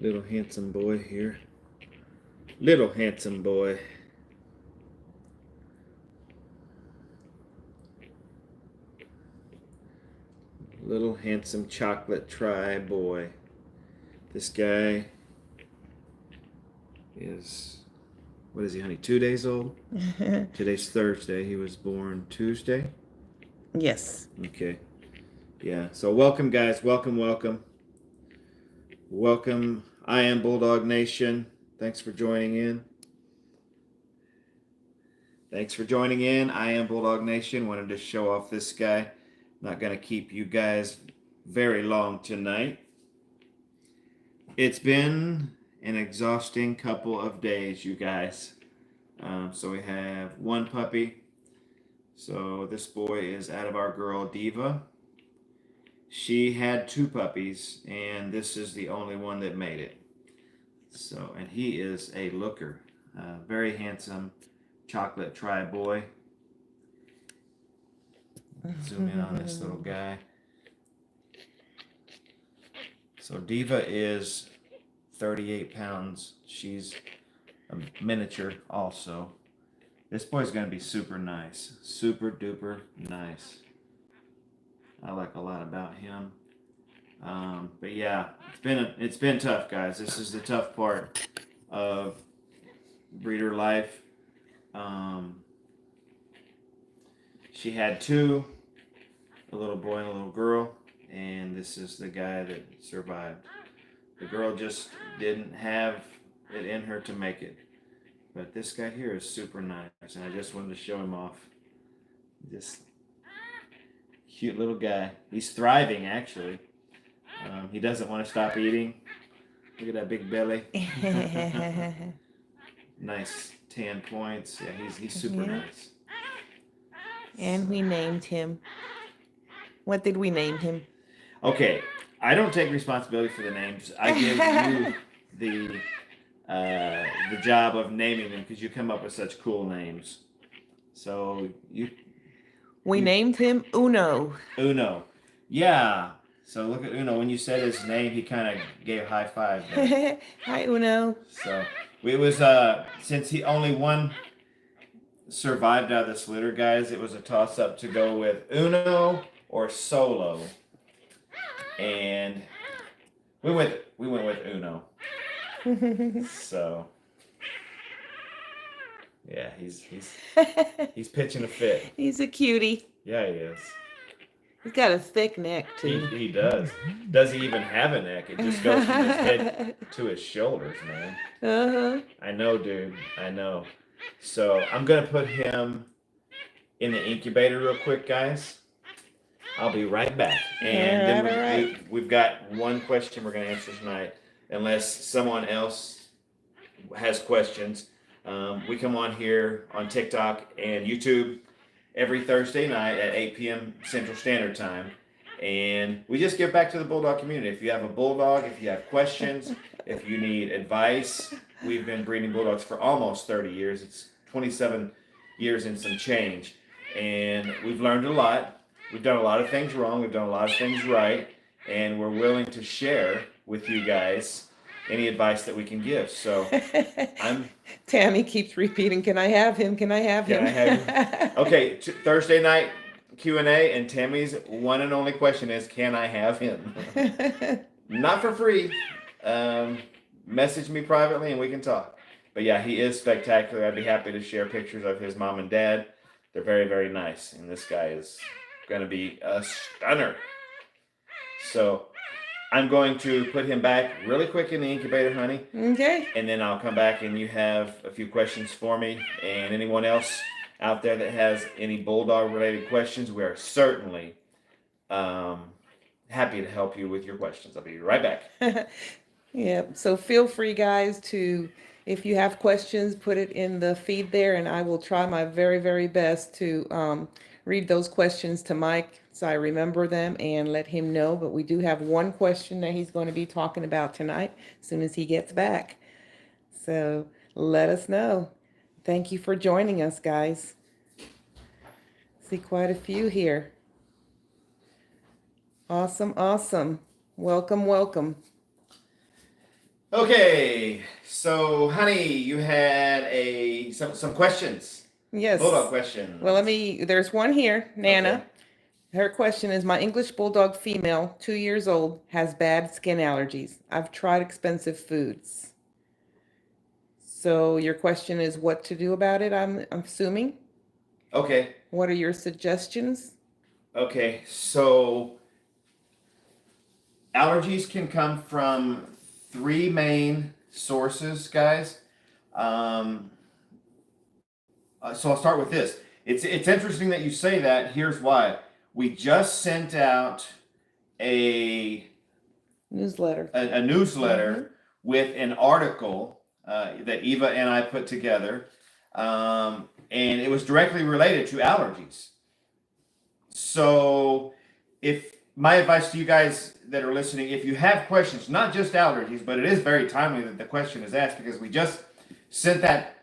Little handsome boy here. Little handsome boy. Little handsome chocolate tri boy. This guy is, what is he, honey? 2 days old? Today's Thursday. He was born Tuesday? Yes. Okay. Yeah. So welcome, guys. Welcome, welcome. Welcome, I Am Bulldog Nation. Thanks for joining in. Thanks for joining in. I Am Bulldog Nation. Wanted to show off this guy. Not going to keep you guys very long tonight. It's been an exhausting couple of days, you guys. So we have one puppy. So this boy is out of our girl, Diva. She had 2 puppies, and this is the only one that made it. So, and he is a looker. Very handsome chocolate tri boy. Zoom in on this little guy. So Diva is 38 pounds. She's a miniature also. This boy's going to be super nice. Super duper nice. I like a lot about him. But yeah, it's been tough, guys. This is the tough part of breeder life. She had 2, a little boy and a little girl, and this is the guy that survived. The girl just didn't have it in her to make it. But this guy here is super nice, and I just wanted to show him off. Just cute little guy. He's thriving, actually. He doesn't want to stop eating. Look at that big belly. Nice tan points. Yeah, he's super nice. And we named him. What did we name him? Okay, I don't take responsibility for the names. I give you the job of naming them because you come up with such cool names. So we named him Uno. Uno. Yeah. So look at Uno. When you said his name, he kind of gave a high five. Hi, Uno. So it was since he only one survived out of this litter, guys. It was a toss up to go with Uno or Solo, and we went with Uno. So yeah, he's pitching a fit. He's a cutie. Yeah, he is. He's got a thick neck too. He does. Does he even have a neck? It just goes from his head to his shoulders, man. Uh-huh. I know, dude. I know. So I'm gonna put him in the incubator real quick, guys. I'll be right back. And then we've got one question we're gonna answer tonight, unless someone else has questions. We come on here on TikTok and YouTube every Thursday night at 8 p.m. Central Standard Time. And we just give back to the Bulldog community. If you have a Bulldog, if you have questions, if you need advice, we've been breeding Bulldogs for almost 30 years. It's 27 years and some change. And we've learned a lot. We've done a lot of things wrong. We've done a lot of things right. And we're willing to share with you guys any advice that we can give. So Tammy keeps repeating, can I have him? Can I have him? Can I have him? Okay, Thursday night Q&A, and Tammy's one and only question is, can I have him? Not for free. Message me privately and we can talk. But yeah, he is spectacular. I'd be happy to share pictures of his mom and dad. They're very, very nice. And this guy is going to be a stunner. So I'm going to put him back really quick in the incubator, honey. Okay. And then I'll come back and you have a few questions for me. And anyone else out there that has any Bulldog related questions, we are certainly happy to help you with your questions. I'll be right back. Yeah. So feel free, guys, to, if you have questions, put it in the feed there, and I will try my very, very best to read those questions to Mike so I remember them and let him know. But we do have one question that he's going to be talking about tonight as soon as he gets back. So let us know. Thank you for joining us, guys. See quite a few here. Awesome, awesome. Welcome, welcome. Okay, so honey, you had some questions. Yes. Bulldog questions. Well, there's one here, Nana. Okay. Her question is, my English Bulldog female, 2 years old, has bad skin allergies. I've tried expensive foods. So your question is what to do about it, I'm assuming? Okay. What are your suggestions? Okay. So allergies can come from three main sources, guys. Um, so I'll start with this. It's interesting that you say that. Here's why. We just sent out a Newsletter. a newsletter with an article that Eva and I put together, and it was directly related to allergies. So, if my advice to you guys that are listening, if you have questions, not just allergies, but it is very timely that the question is asked because we just sent that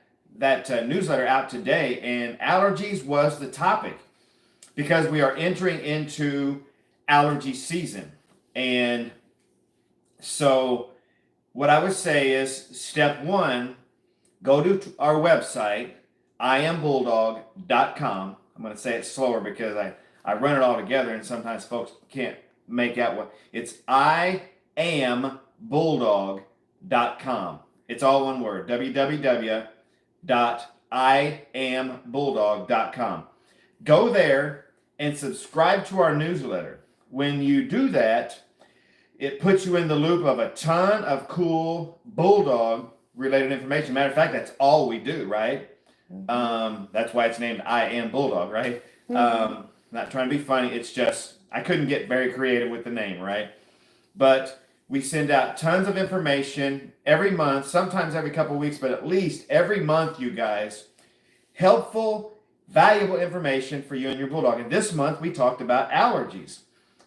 newsletter out today, and allergies was the topic because we are entering into allergy season. And so what I would say is step one, go to our website, iambulldognation.com. I'm going to say it slower because I run it all together and sometimes folks can't make out what it's. iambulldognation.com. It's all one word, www.iambulldognation.com. Go there and subscribe to our newsletter. When you do that, it puts you in the loop of a ton of cool bulldog related information. Matter of fact, that's all we do, right? That's why it's named I Am Bulldog, right? Not trying to be funny. It's just, I couldn't get very creative with the name, right? But we send out tons of information every month, sometimes every couple of weeks, but at least every month, you guys. Helpful, valuable information for you and your bulldog. And this month, we talked about allergies.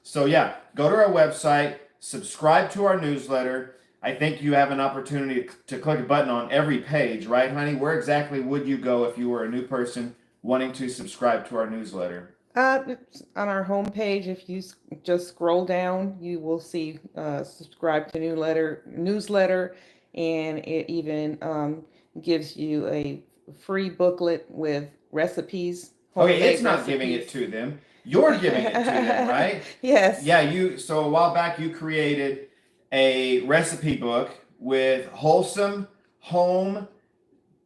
So yeah, go to our website, subscribe to our newsletter. I think you have an opportunity to click a button on every page, right, honey? Where exactly would you go if you were a new person wanting to subscribe to our newsletter? It's on our homepage, if you just scroll down, you will see subscribe to newsletter, and it even gives you a free booklet with recipes. Okay, it's not giving it to them. You're giving it to them, right? Yes. Yeah, so a while back you created a recipe book with wholesome home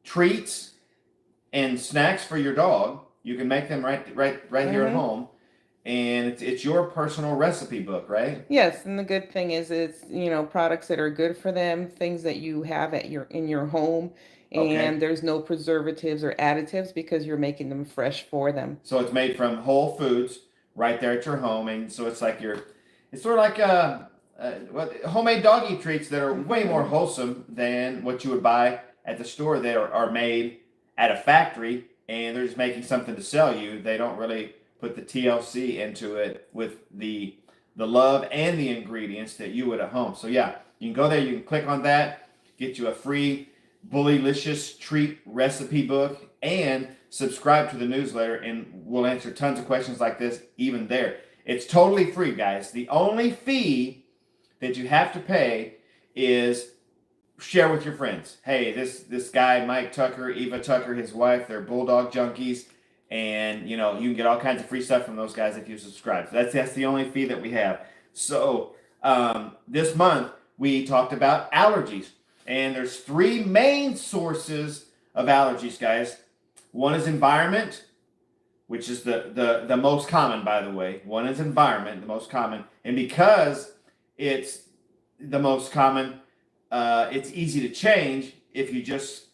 treats and snacks for your dog. You can make them right here at home, and it's your personal recipe book, right? Yes, and the good thing is it's products that are good for them, things that you have in your home, and there's no preservatives or additives because you're making them fresh for them. So it's made from whole foods right there at your home, and so it's like it's sort of like homemade doggy treats that are way more wholesome than what you would buy at the store. They are made at a factory, and they're just making something to sell you. They don't really put the TLC into it with the love and the ingredients that you would at home. So yeah, you can go there, you can click on that, get you a free Bullylicious treat recipe book, and subscribe to the newsletter, and we'll answer tons of questions like this even there. It's totally free, guys. The only fee that you have to pay is share with your friends. Hey, this guy, Mike Tucker, Eva Tucker, his wife, they're bulldog junkies, and you can get all kinds of free stuff from those guys if you subscribe. So that's the only fee that we have. So this month we talked about allergies, and there's three main sources of allergies, guys. One is environment, which is the most common, by the way. One is environment, the most common, and because it's the most common, it's easy to change if you just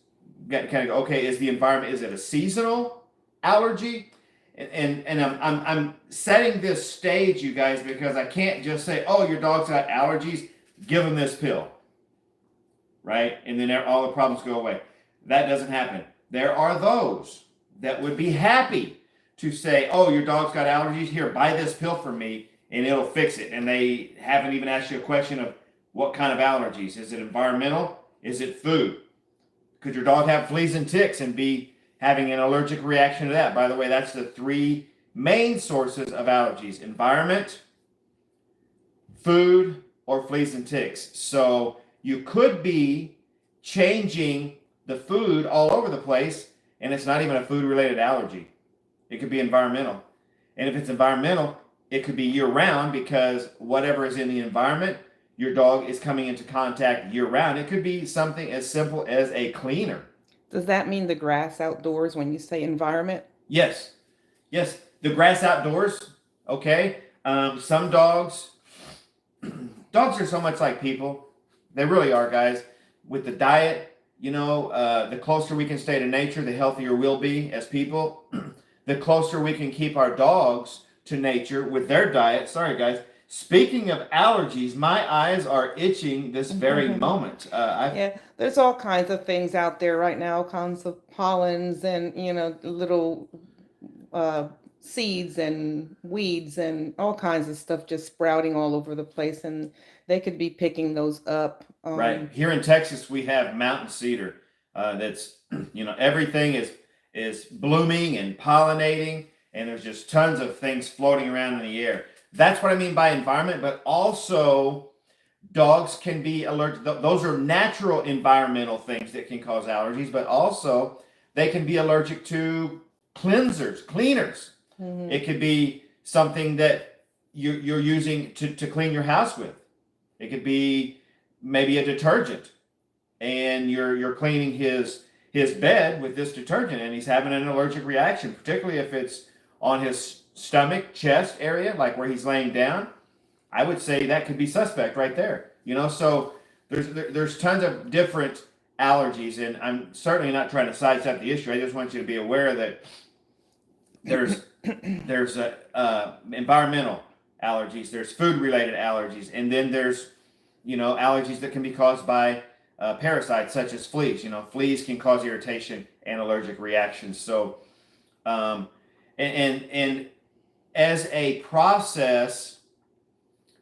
kind of go, okay, is the environment, is it a seasonal allergy? And I'm setting this stage, you guys, because I can't just say, oh, your dog's got allergies, give him this pill, right? And then all the problems go away. That doesn't happen. There are those that would be happy to say, oh, your dog's got allergies, here, buy this pill from me, and it'll fix it. And they haven't even asked you a question of what kind of allergies. Is it environmental? Is it food? Could your dog have fleas and ticks and be having an allergic reaction to that? By the way, that's the three main sources of allergies: environment, food, or fleas and ticks. So you could be changing the food all over the place, and it's not even a food-related allergy. It could be environmental. And if it's environmental, it could be year-round because whatever is in the environment, your dog is coming into contact year-round. It could be something as simple as a cleaner. Does that mean the grass outdoors when you say environment? Yes. Yes. The grass outdoors, okay? Some dogs are so much like people. They really are, guys. With the diet, the closer we can stay to nature, the healthier we'll be as people. The closer we can keep our dogs to nature with their diet. Sorry, guys. Speaking of allergies, my eyes are itching this very moment. Yeah, there's all kinds of things out there right now, all kinds of pollens and, little seeds and weeds and all kinds of stuff just sprouting all over the place, and they could be picking those up. Right. Here in Texas, we have mountain cedar. That's, everything is blooming and pollinating, and there's just tons of things floating around in the air. That's what I mean by environment, but also dogs can be allergic. Those are natural environmental things that can cause allergies, but also they can be allergic to cleaners. It could be something that you're using to clean your house with. It could be maybe a detergent, and you're cleaning his bed with this detergent, and he's having an allergic reaction, particularly if it's on his stomach, chest area, like where he's laying down. I would say that could be suspect right there. So there's tons of different allergies, and I'm certainly not trying to sidestep the issue. I just want you to be aware that there's environmental allergies, there's food related allergies, and then there's allergies that can be caused by parasites such as fleas. Fleas can cause irritation and allergic reactions. So and as a process,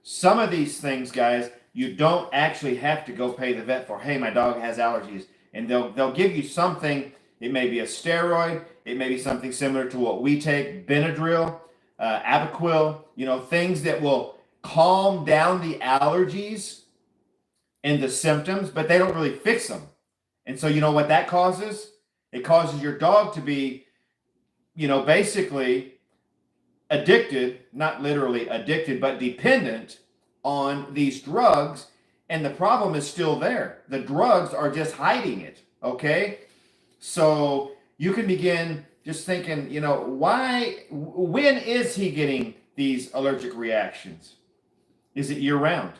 some of these things, guys, you don't actually have to go pay the vet for. Hey, my dog has allergies, and they'll give you something. It may be a steroid. It may be something similar to what we take, Benadryl, Apoquil. Things that will calm down the allergies and the symptoms, but they don't really fix them. And so you know what that causes? It causes your dog to be, basically addicted, not literally addicted, but dependent on these drugs, and the problem is still there. The drugs are just hiding it, okay? So you can begin just thinking, when is he getting these allergic reactions? Is it year round?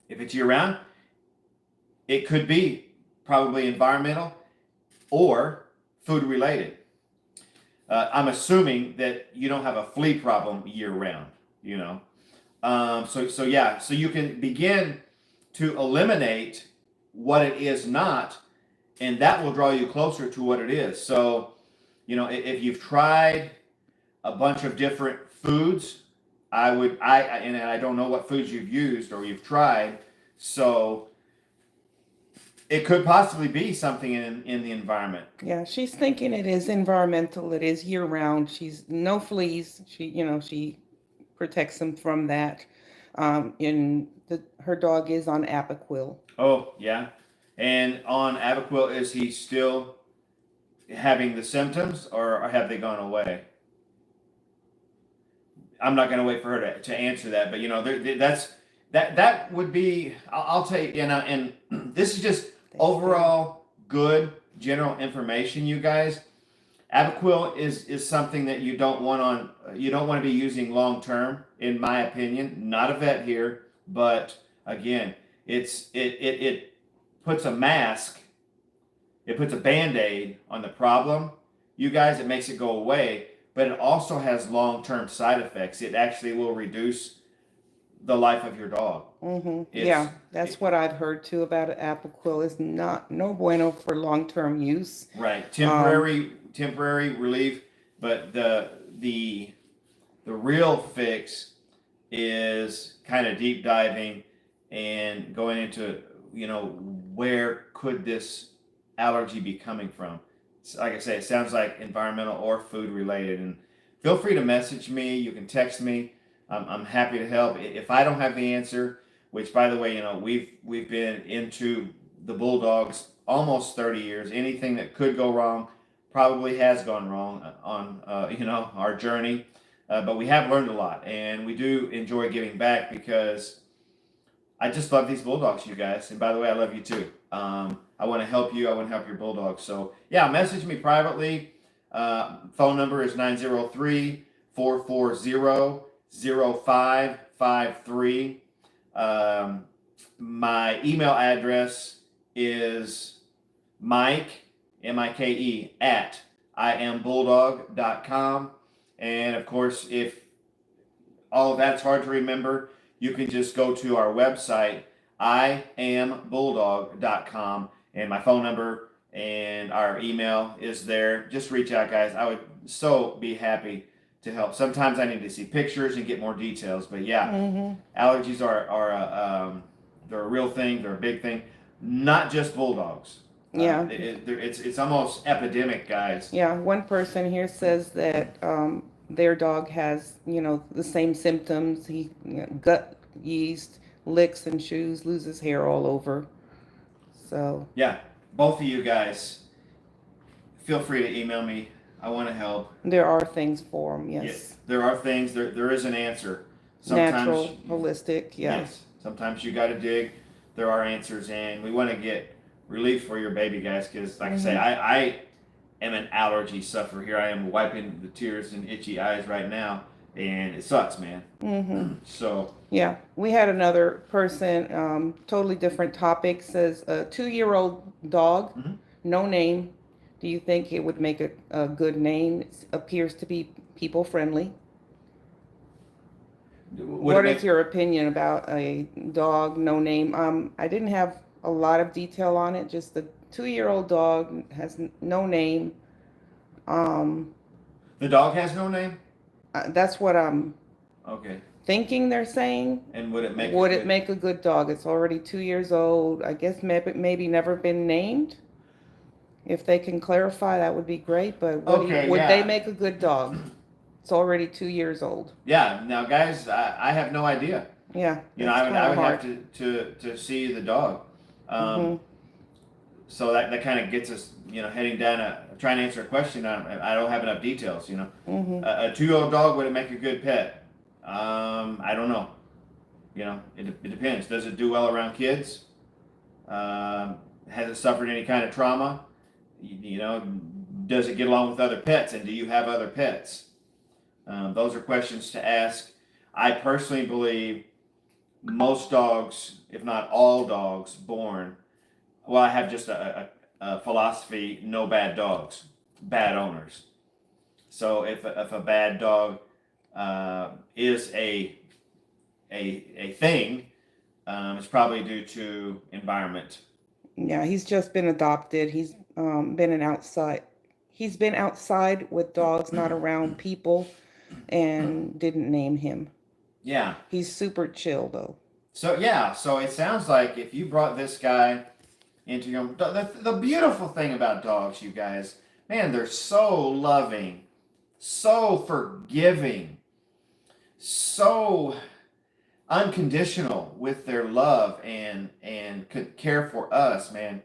If it's year round, it could be probably environmental or food related. I'm assuming that you don't have a flea problem year round, So you can begin to eliminate what it is not, and that will draw you closer to what it is. So, if you've tried a bunch of different foods, and I don't know what foods you've used or you've tried, so it could possibly be something in the environment. Yeah, she's thinking it is environmental. It is year round. She's no fleas. She protects them from that. Her dog is on Apoquil. Oh, yeah. And on Apoquil, is he still having the symptoms, or have they gone away? I'm not going to wait for her to answer that, but that would be. I'll tell you, and this is just overall good general information, you guys. Apoquil is something that you don't want to be using long term, in my opinion. Not a vet here, but again, it puts a mask, it puts a Band-Aid on the problem, you guys. It makes it go away, but it also has long-term side effects. It actually will reduce the life of your dog. Yeah, that's what I've heard too about it. Apoquil is no bueno for long-term use. Right, temporary relief, but the real fix is kind of deep diving and going into where could this allergy be coming from. Like I say, it sounds like environmental or food related. And feel free to message me. You can text me. I'm happy to help. If I don't have the answer, which, by the way, you know, we've been into the Bulldogs almost 30 years. Anything that could go wrong probably has gone wrong on you know, our journey, but we have learned a lot, and we do enjoy giving back because I just love these Bulldogs, you guys. And by the way, I love you too. I want to help you. I want to help your Bulldogs. So yeah, message me privately. Phone number is 903-440-0553. My email address is Mike, M-I-K-E, at iambulldognation.com. And of course, if all of that's hard to remember, you can just go to our website, iambulldognation.com, and my phone number and our email is there. Just reach out, guys. I would so be happy to help. Sometimes I need to see pictures and get more details, but yeah, allergies are they're a real thing. They're a big thing. Not just Bulldogs. Yeah. It's almost epidemic, guys. Yeah, one person here says that their dog has, you know, the same symptoms. He, you know, gut yeast, licks and chews, loses hair all over. So yeah, both of you guys, feel free to email me. I want to help. there are things for them. Yes. Yes, there are things. There is an answer. Sometimes, natural, holistic. Yeah. yes. Sometimes you got to dig. There are answers, and we want to get relief for your baby, guys. Because, like I say, I am an allergy sufferer. Here I am wiping the tears and itchy eyes right now, and it sucks, man. So yeah, we had another person, totally different topic. Says a 2-year-old dog, no name. Do you think it would make a good name? It appears to be people friendly. What is your opinion about a dog, no name? I didn't have a lot of detail on it. Just the 2-year-old dog has no name. The dog has no name? That's what I'm Okay. thinking they're saying. And would it make make a good dog? It's already 2 years old. I guess maybe never been named. If they can clarify, that would be great. But would they make a good dog? It's already 2 years old. Yeah. Now, guys, I have no idea. Yeah. You know, I would have to see the dog. So that kind of gets us, you know, heading down trying to answer a question. I don't have enough details, you know. A 2-year-old dog, would it make a good pet? I don't know. You know, it depends. Does it do well around kids? Has it suffered any kind of trauma? You know, does it get along with other pets? And do you have other pets? Those are questions to ask. I personally believe most dogs, if not all dogs born, well, I have just a philosophy: no bad dogs, bad owners. So if a bad dog is a thing, it's probably due to environment. Yeah, he's just been adopted. He's been outside. He's been outside with dogs, not around people, and didn't name him. Yeah. He's super chill though. So yeah, so it sounds like if you brought this guy into your the beautiful thing about dogs, you guys, man, they're so loving, so forgiving, so unconditional with their love and could care for us, man.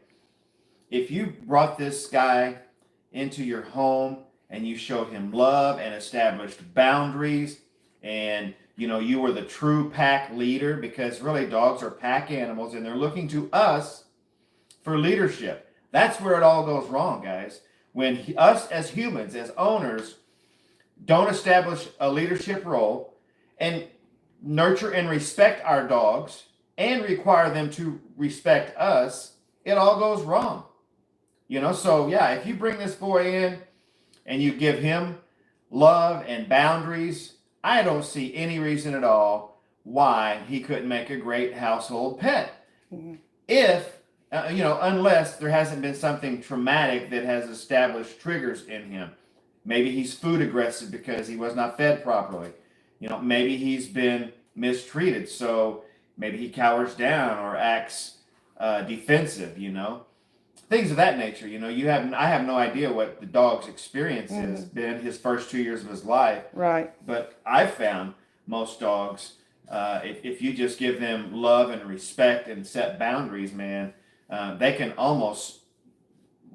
If you brought this guy into your home and you showed him love and established boundaries, and you know, you were the true pack leader, because really dogs are pack animals and they're looking to us for leadership. That's where it all goes wrong, guys. When us as humans, as owners, don't establish a leadership role and nurture and respect our dogs and require them to respect us, it all goes wrong. You know, so yeah, if you bring this boy in and you give him love and boundaries, I don't see any reason at all why he couldn't make a great household pet. If, you know, unless there hasn't been something traumatic that has established triggers in him. Maybe he's food aggressive because he was not fed properly. You know, maybe he's been mistreated, so maybe he cowers down or acts defensive, you know. Things of that nature, you know. I have no idea what the dog's experience has been his first 2 years of his life. Right. But I've found most dogs if you just give them love and respect and set boundaries, man, they can almost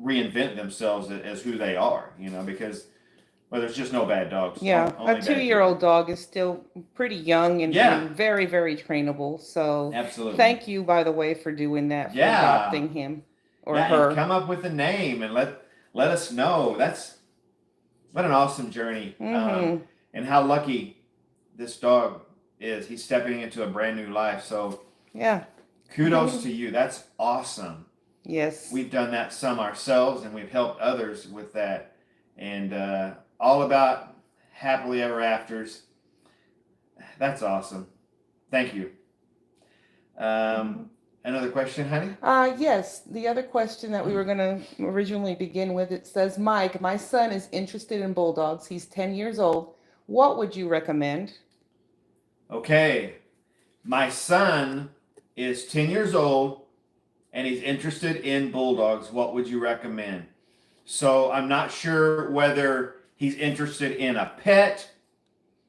reinvent themselves as who they are, because well, there's just no bad dogs. Yeah, Only a bad 2-year-old people. dog is still pretty young and, Yeah. and very, very trainable. So Absolutely. thank you, by the way, for doing that, for Yeah. adopting him or Yeah, her. and come up with a name and let us know. What an awesome journey. Mm-hmm. And how lucky this dog is. He's stepping into a brand new life. So Yeah. kudos to you. That's awesome. Yes. We've done that some ourselves, and we've helped others with that. And all about happily ever afters. That's awesome. Thank you. Another question, honey? Yes. The other question that we were going to originally begin with, it says, Mike, my son is interested in bulldogs. He's 10 years old. What would you recommend? Okay. My son is 10 years old and he's interested in bulldogs. What would you recommend? So I'm not sure whether he's interested in a pet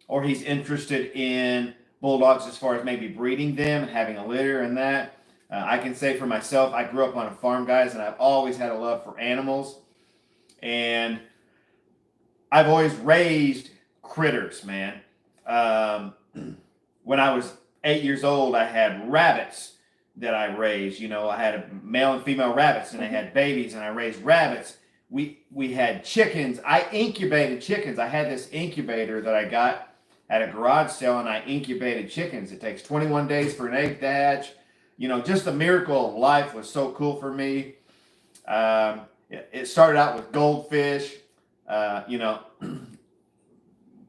or he's interested in bulldogs as far as maybe breeding them and having a litter and that. I can say for myself, I grew up on a farm, guys, and I've always had a love for animals. And I've always raised critters, man. When I was 8 years old, I had rabbits that I raised. I had male and female rabbits, and they had babies, and I raised rabbits. We had chickens. I incubated chickens. I had this incubator that I got at a garage sale, and I incubated chickens. It takes 21 days for an egg to hatch. Just the miracle of life was so cool for me. It started out with goldfish,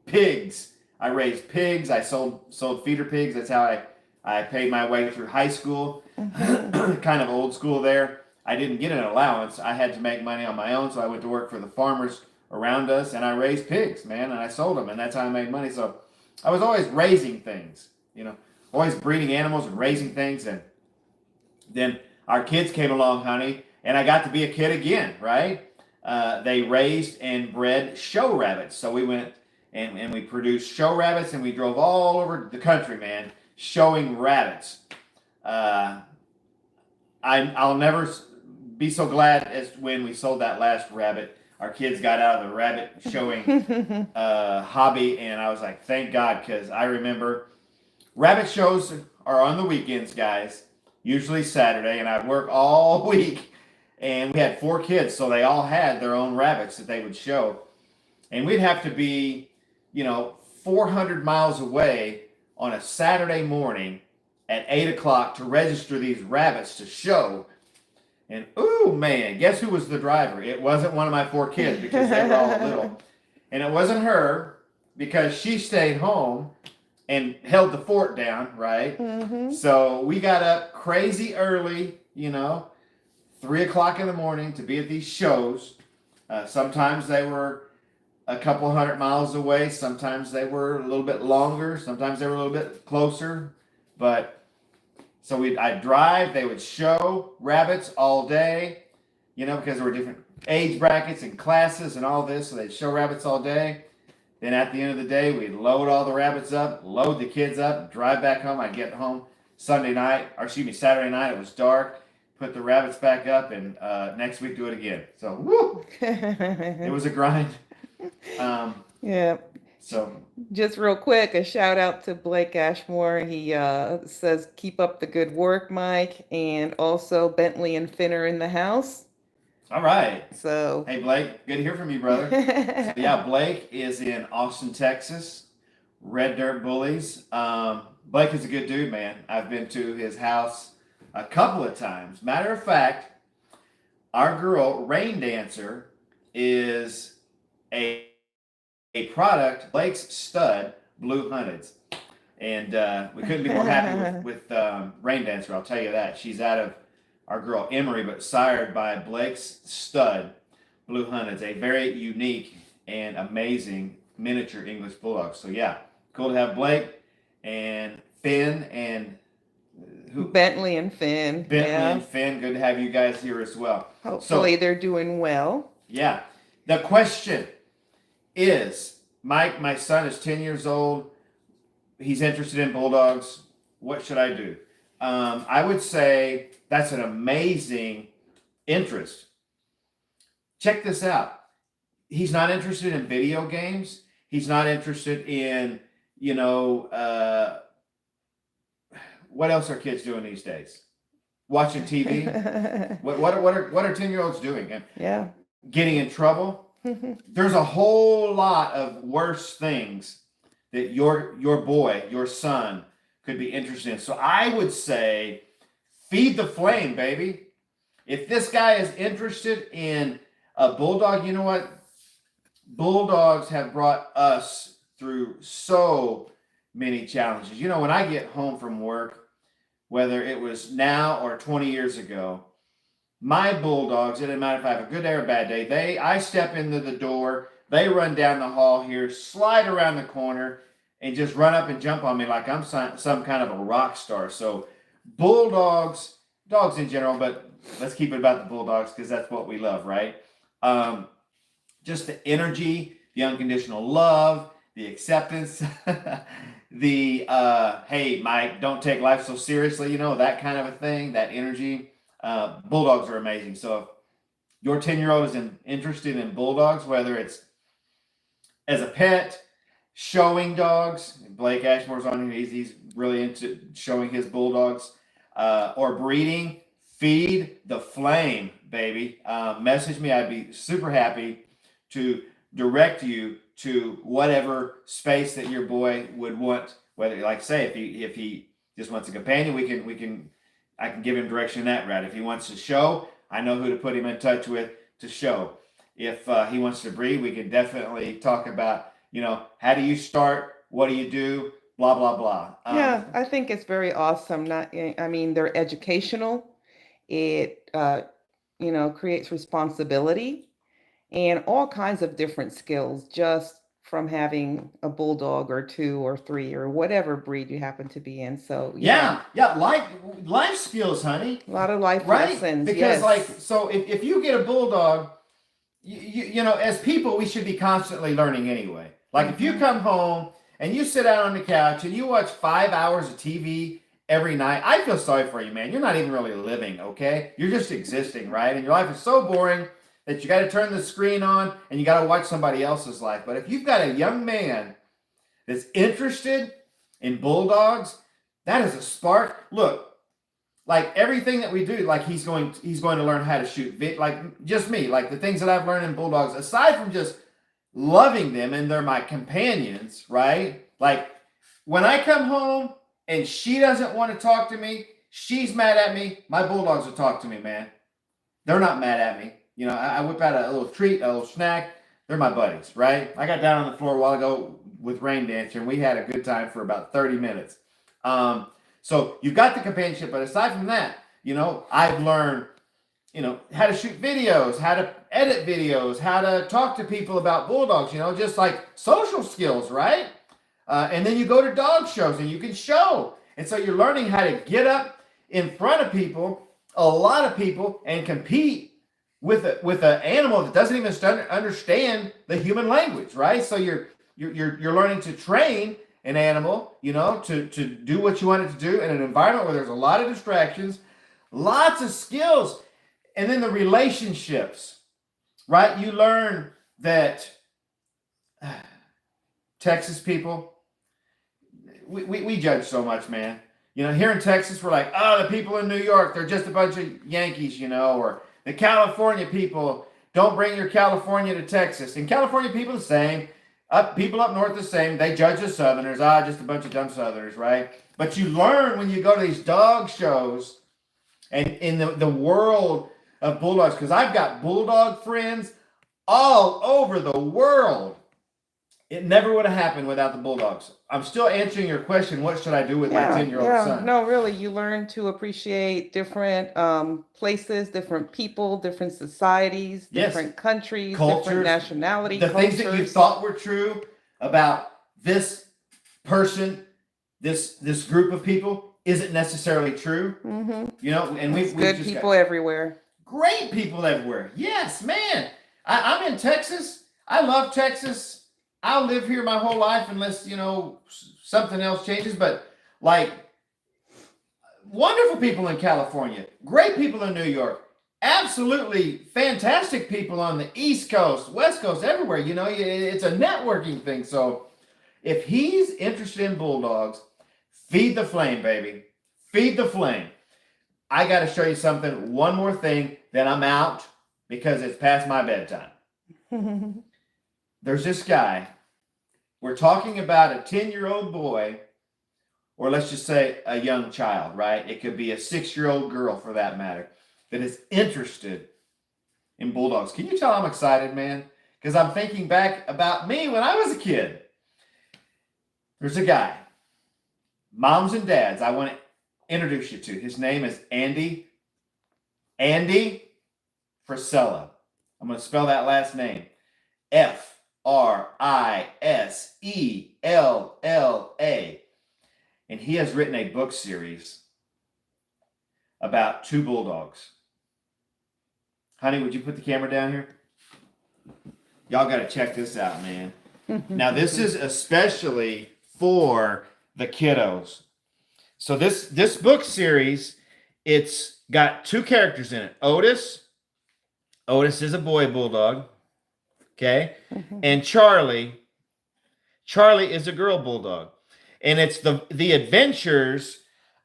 pigs. I raised pigs. I sold feeder pigs. That's how I paid my way through high school. Kind of old school there. I didn't get an allowance. I had to make money on my own, so I went to work for the farmers around us, and I raised pigs, man, and I sold them, and that's how I made money. So I was always raising things, always breeding animals and raising things. And then our kids came along, honey, and I got to be a kid again, right? They raised and bred show rabbits. So we went and we produced show rabbits, and we drove all over the country, man, showing rabbits. I'll never be so glad as when we sold that last rabbit. Our kids got out of the rabbit showing hobby, and I was like, thank God, because I remember rabbit shows are on the weekends, guys, usually Saturday, and I'd work all week, and we had 4 kids, so they all had their own rabbits that they would show, and we'd have to be 400 miles away on a Saturday morning at 8 o'clock to register these rabbits to show. And ooh, man, guess who was the driver? It wasn't one of my 4 kids, because they were all little. And it wasn't her, because she stayed home and held the fort down, right? Mm-hmm. So we got up crazy early, 3 o'clock in the morning to be at these shows. Sometimes they were a couple hundred miles away. Sometimes they were a little bit longer. Sometimes they were a little bit closer. But so I'd drive. They would show rabbits all day, because there were different age brackets and classes and all this. So they'd show rabbits all day. Then at the end of the day, we'd load all the rabbits up, load the kids up, drive back home. I'd get home Saturday night. It was dark. Put the rabbits back up, and next week do it again. So, woo! It was a grind. Yeah. So, just real quick, a shout out to Blake Ashmore. He says, keep up the good work, Mike. And also Bentley and Finn are in the house. All right. So, hey, Blake, good to hear from you, brother. So, yeah, Blake is in Austin, Texas. Red Dirt Bullies. Blake is a good dude, man. I've been to his house a couple of times. Matter of fact, our girl, Rain Dancer, is a product, Blake's stud, Blue Hunteds. And we couldn't be more happy with Rain Dancer, I'll tell you that. She's out of our girl Emery, but sired by Blake's stud, Blue Hunteds, a very unique and amazing miniature English Bulldog. So yeah, cool to have Blake and Finn and Bentley and Finn. And Finn, good to have you guys here as well. Hopefully they're doing well. Yeah. The question is, Mike, my son is 10 years old. he's interested in bulldogs. What should I do? I would say that's an amazing interest. Check this out. He's not interested in video games. He's not interested in, what else are kids doing these days? Watching TV. what are 10-year-olds doing? Yeah. Getting in trouble. There's a whole lot of worse things that your boy, your son, could be interested in. So I would say, feed the flame, baby. If this guy is interested in a bulldog, you know what? Bulldogs have brought us through so many challenges. When I get home from work, whether it was now or 20 years ago, my bulldogs, it doesn't matter if I have a good day or a bad day, I step into the door, they run down the hall here, slide around the corner, and just run up and jump on me like I'm some kind of a rock star. So bulldogs, dogs in general, but let's keep it about the bulldogs because that's what we love, right? Just the energy, the unconditional love, the acceptance, the hey, Mike, don't take life so seriously, that kind of a thing, that energy. Bulldogs are amazing. So if your 10-year-old is interested in bulldogs, whether it's as a pet, showing dogs, Blake Ashmore's on here, he's really into showing his bulldogs, or breeding, feed the flame, baby. Message me. I'd be super happy to direct you to whatever space that your boy would want. Whether, like say, if he just wants a companion, I can give him direction in that route. If he wants to show, I know who to put him in touch with to show. If he wants to breed, we can definitely talk about, how do you start? What do you do? Blah, blah, blah. Yeah, I think it's very awesome. They're educational. It, creates responsibility and all kinds of different skills just from having a bulldog or 2 or 3 or whatever breed you happen to be in. So yeah, life skills, honey. A lot of life right? lessons. Because yes. so if you get a bulldog, as people, we should be constantly learning anyway. Like if you come home and you sit out on the couch and you watch 5 hours of TV every night, I feel sorry for you, man. You're not even really living, okay? You're just existing, right? And your life is so boring that you got to turn the screen on and you got to watch somebody else's life. But if you've got a young man that's interested in bulldogs, that is a spark. Look, like everything that we do, like he's going to learn how to shoot, like just me, like the things that I've learned in bulldogs, aside from just loving them and they're my companions, right? Like when I come home and she doesn't want to talk to me, she's mad at me, my bulldogs will talk to me, man. They're not mad at me. I whip out a little treat, a little snack. They're my buddies, right? I got down on the floor a while ago with Rain Dancer, and we had a good time for about 30 minutes. So you've got the companionship, but aside from that, I've learned, how to shoot videos, how to edit videos, how to talk to people about bulldogs, just like social skills, right? And then you go to dog shows and you can show. And so you're learning how to get up in front of people, a lot of people, and compete with an animal that doesn't even understand the human language, right? So you're learning to train an animal, to do what you want it to do in an environment where there's a lot of distractions, lots of skills, and then the relationships, right? You learn that Texas people, we judge so much, man. Here in Texas, we're like, oh, the people in New York, they're just a bunch of Yankees, or the California people, don't bring your California to Texas. And California people the same. People up north the same. They judge the Southerners. Just a bunch of dumb Southerners, right? But you learn when you go to these dog shows and in the world of bulldogs, because I've got bulldog friends all over the world. It never would have happened without the bulldogs. I'm still answering your question. What should I do with my 10-year-old son? No, really, you learn to appreciate different places, different people, different societies, different countries, cultures, different nationality, the things that you thought were true about this person, this group of people, isn't necessarily true. And we've good just people everywhere. Great people everywhere. Yes, man. I'm in Texas. I love Texas. I'll live here my whole life unless, something else changes. But like, wonderful people in California, great people in New York, absolutely fantastic people on the East Coast, West Coast, everywhere. It's a networking thing. So if he's interested in bulldogs, feed the flame, baby. Feed the flame. I got to show you something. One more thing, then I'm out because it's past my bedtime. There's this guy. We're talking about a 10-year-old boy, or let's just say a young child, right? It could be a 6-year-old girl for that matter, that is interested in bulldogs. Can you tell I'm excited, man? Because I'm thinking back about me when I was a kid. There's a guy, moms and dads, I want to introduce you to. His name is Andy Frisella. I'm going to spell that last name. Frisella. And he has written a book series about 2 bulldogs. Honey, would you put the camera down here? Y'all got to check this out, man. Now, this is especially for the kiddos. So this book series, it's got 2 characters in it. Otis is a boy bulldog, okay? And Charlie is a girl bulldog. And it's the adventures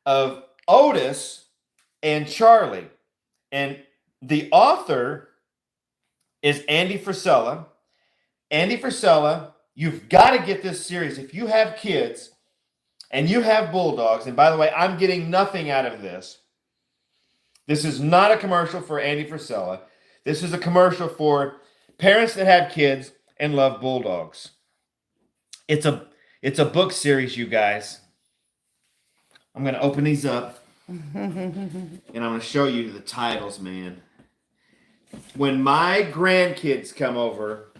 of Otis and Charlie. And the author is Andy Frisella. Andy Frisella, you've got to get this series. If you have kids and you have bulldogs, and by the way, I'm getting nothing out of this. This is not a commercial for Andy Frisella. This is a commercial for parents that have kids and love bulldogs. It's a book series, you guys. I'm going to open these up, and I'm going to show you the titles, man. When my grandkids come over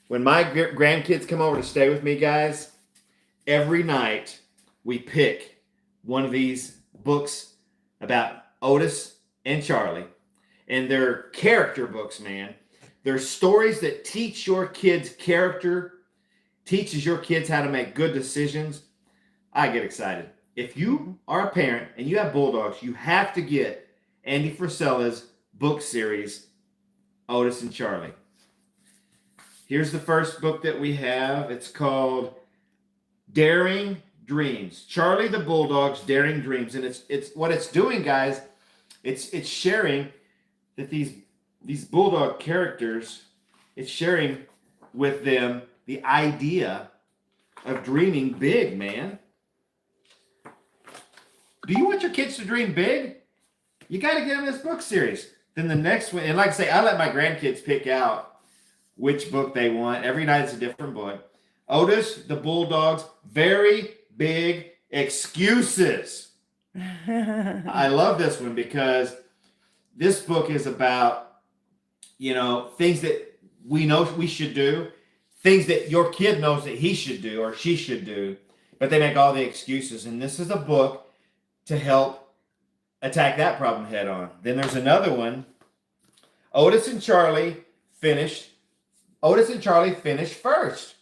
to stay with me, guys, every night we pick one of these books about Otis and Charlie. And they're character books, man. They're stories that teach your kids character, teaches your kids how to make good decisions. I get excited. If you are a parent and you have bulldogs, you have to get Andy Frisella's book series, Otis and Charlie. Here's the first book that we have. It's called Daring Dreams. Charlie the Bulldog's Daring Dreams. And it's what it's doing, guys. It's sharing that these bulldog characters, it's sharing with them the idea of dreaming big, man. Do you want your kids to dream big? You got to get them this book series. Then the next one, and like I say, I let my grandkids pick out which book they want. Every night it's a different book. Otis, the Bulldogs, Very Big Excuses. I love this one because this book is about, things that we know we should do, things that your kid knows that he should do or she should do, but they make all the excuses. And this is a book to help attack that problem head on. Then there's another one. Otis and Charlie finished first.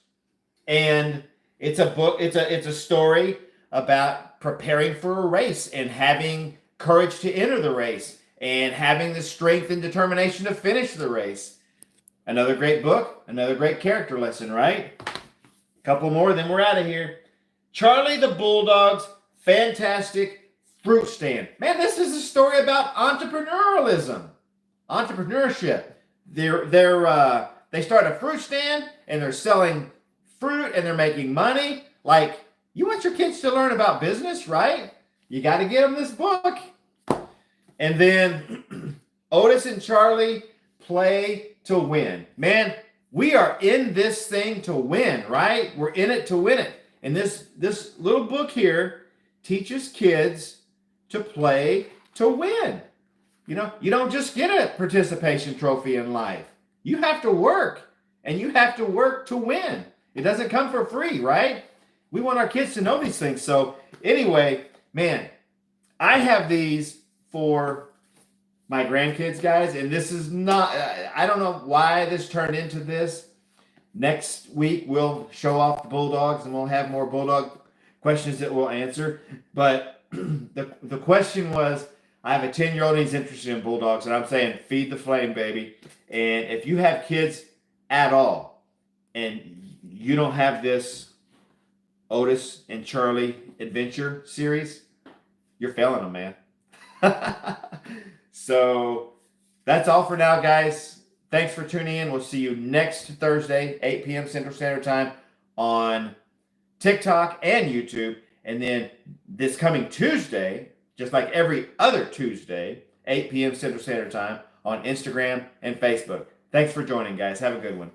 And it's a book, it's a story about preparing for a race and having courage to enter the race and having the strength and determination to finish the race. Another great book, another great character lesson, right? A couple more, then we're out of here. Charlie the Bulldog's Fantastic Fruit Stand. Man, this is a story about entrepreneurship. They start a fruit stand and they're selling fruit and they're making money. Like, you want your kids to learn about business, right? You got to get them this book. And then Otis and Charlie Play to Win. Man, we are in this thing to win, right? We're in it to win it. And this little book here teaches kids to play to win. You don't just get a participation trophy in life. You have to work, and you have to work to win. It doesn't come for free, right? We want our kids to know these things. So anyway, man, I have these for my grandkids, guys, and this is not, I don't know why this turned into this, Next week, we'll show off the Bulldogs, and we'll have more Bulldog questions that we'll answer. But the question was, I have a 10-year-old and he's interested in Bulldogs, and I'm saying feed the flame, baby. And if you have kids at all, and you don't have this Otis and Charlie adventure series, you're failing them, man. So that's all for now, guys. Thanks for tuning in. We'll see you next Thursday, 8 p.m. Central Standard Time on TikTok and YouTube. And then this coming Tuesday, just like every other Tuesday, 8 p.m. Central Standard Time on Instagram and Facebook. Thanks for joining, guys. Have a good one.